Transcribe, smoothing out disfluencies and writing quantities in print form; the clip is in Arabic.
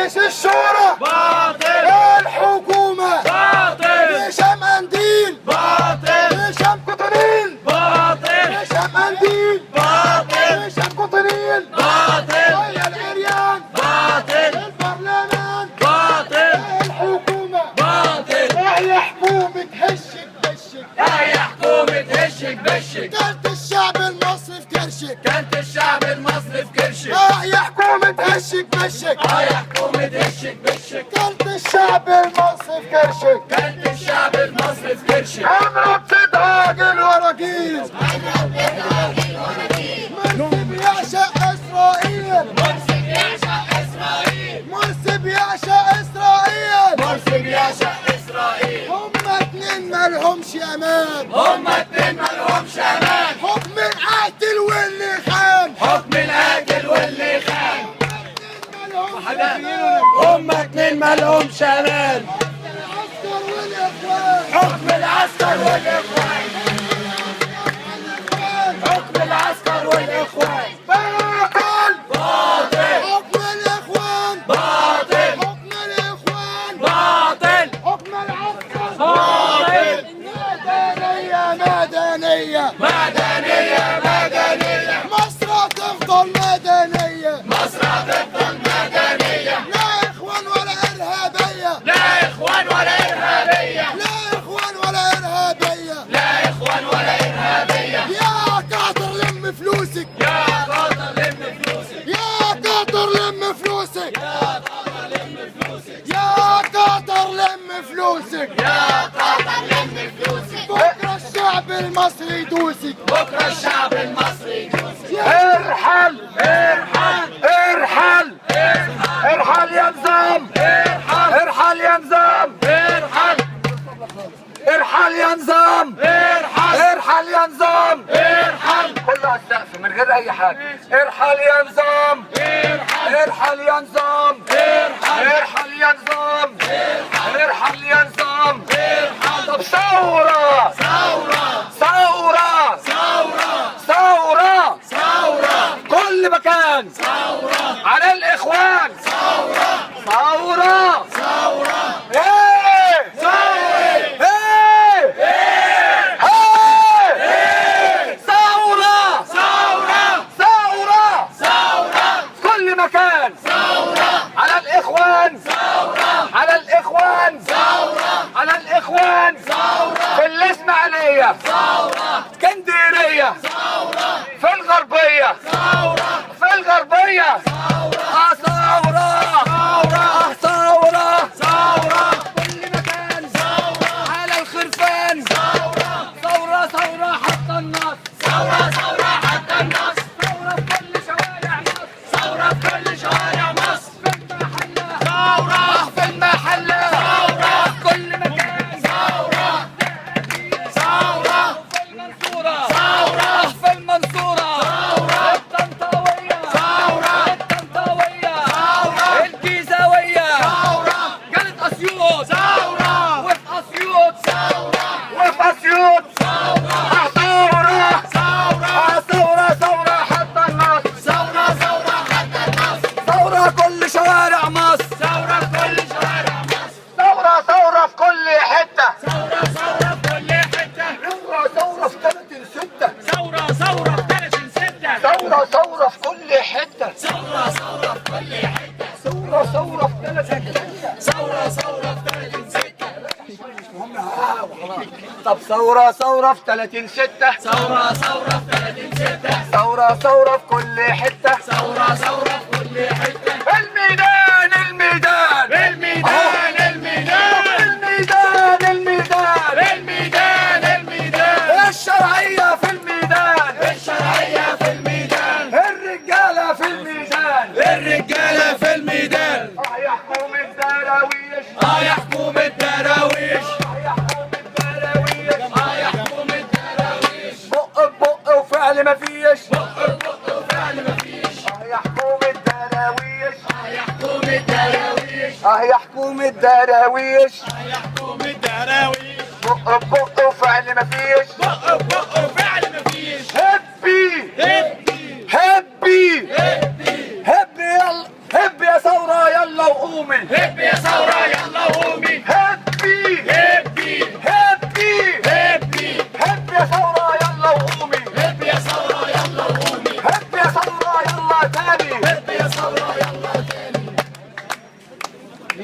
مجلس الشورى باطل، الحكومة باطل، هشام قنديل باطل، هشام قطنيل باطل، هشام قنديل باطل، هشام قطنيل باطل، ويا العريان باطل، البرلمان باطل، الحكومة باطل. هي حكومة هشك بشك هي حكومة هشك بشك، كانت الشعب المصري في كرشك كانت الشعب المصري في كرشك. هي حكومة هشك بشك هي حكومة هشك بشك، كانت الشعب المصري في كرشك كانت الشعب المصري في كرشك. عمرو بتدعاجل وراجيل مرسي بيعشق اسرائيل مرسي بيعشق إسرائيل، مرسي بيعشق اسرائيل مرسي بيعشق إسرائيل. هما اتنين مالهمش امان هما اتنين مالهمش أمان، حكم القاتل واللي خان حكم القاتل واللي خان. مالهمش هما اتنين مالهمش أمان، العسكر والاخوان حكم العسكر والإخوان، حكم العسكر والإخوان. باطل باطل، حكم الاخوان باطل، حكم الاخوان باطل، حكم العسكر باطل. مدنية مدنية مدنية، مدنية، مصر تفضل مدنية مصر هتفضل مدنية. لا اخوان ولا ارهابية لا إخوان ولا إرهابية، لا اخوان ولا ارهابية لا إخوان ولا إرهابية. يا قاطر لم فلوسك يا قاطر لم فلوسك، يا قاطر لم فلوسك يا قاطر لم فلوسك، يا قاطر لم فلوسك يا قاطر لم فلوسك. بكرة الشعب المصري يدوسك بكرة الشعب المصري يدوسك. ارحل ارحل، ارحل ارحل يا نظام ارحل، ارحل يا نظام ارحل، ارحل يا نظام ارحل، ارحل يا نظام ارحل، كله على السقف من غير اي حاجه ارحل يا نظام ارحل، ارحل يا نظام ارحل، ارحل يا نظام ارحل يا نظام ارحل. طب ثوره ثورة، ثوره ثورة، ثوره ثورة، كل مكان ثورة، على الاخوان ثورة، ثوره ثورة، ايه ثورة، ايه ايه ثوره ثورة، ثوره ثورة، كل مكان ثورة، على الاخوان ثورة، على الاخوان ثورة، على الاخوان ثورة، في الاسماعيليه ثورة، اسكندريه ثورة، في الغربيه ثورة، في الغربيه ثورة، ثوره ثورة، ثوره ثورة، كل مكان ثورة، على الخرفان ثورة، ثوره ثوره حتى النصر ثورة، ثورة حتى النصر. ثوره في كل شوارع مصر ثورة في كل شوارع مصر. في المحله ثورة، في المحله ثورة، في كل مكان ثورة، ثورة، في المنصوره ثورة، في المنصوره ثورة، الطنطاويه ثورة، الطنطاويه ثورة، الجيزاويه ثورة، كانت اسيوط ثورة، وفي اسيوط ثورة، وفي اسيوط ثورة، ثوره ثورة، ثوره ثوره حتى النصر ثورة، ثورة حتى النصر. ثوره كل شوارع مصر ثورة في كل شوارع مصر. ثوره ثوره في كل حته ثورة، ثورة في كل حتة. ثوره في 30 6 ثورة، ثورة في 30/6. ثوره ثوره في كل حته ثورة، ثورة في كل حتة. ثوره ثوره في 30 6 ثورة، ثورة في 30/6. طب ثوره ثوره في 30 6 ثورة، ثورة في 30/6. ثوره ثوره في كل حته ثورة، ثورة في كل حتة. الميدان الميدان الميدان، الميدان، الميدان الميدان الميدان، الميدان. الشرعيه في الميدان الشرعية في الميدان. الرجاله في الميدان الرجالة في الميدان. يا حكومة الدراويش يا حكومة الدراويش. يا حكومة الدراويش يا حكومة الدراويش. بق ببق وفعل مفيش بق بق وفعل مفيش. يا حكومة الدراويش يا حكومة الدراويش. يا حكومة الدراويش يا حكومة الدراويش. بق ببق وفعل مفيش بق بق وفعل مفيش. هبي هبي، هبي هبي، هبي يلا هبي يا ثورة يلا وقومي هب يا ثورة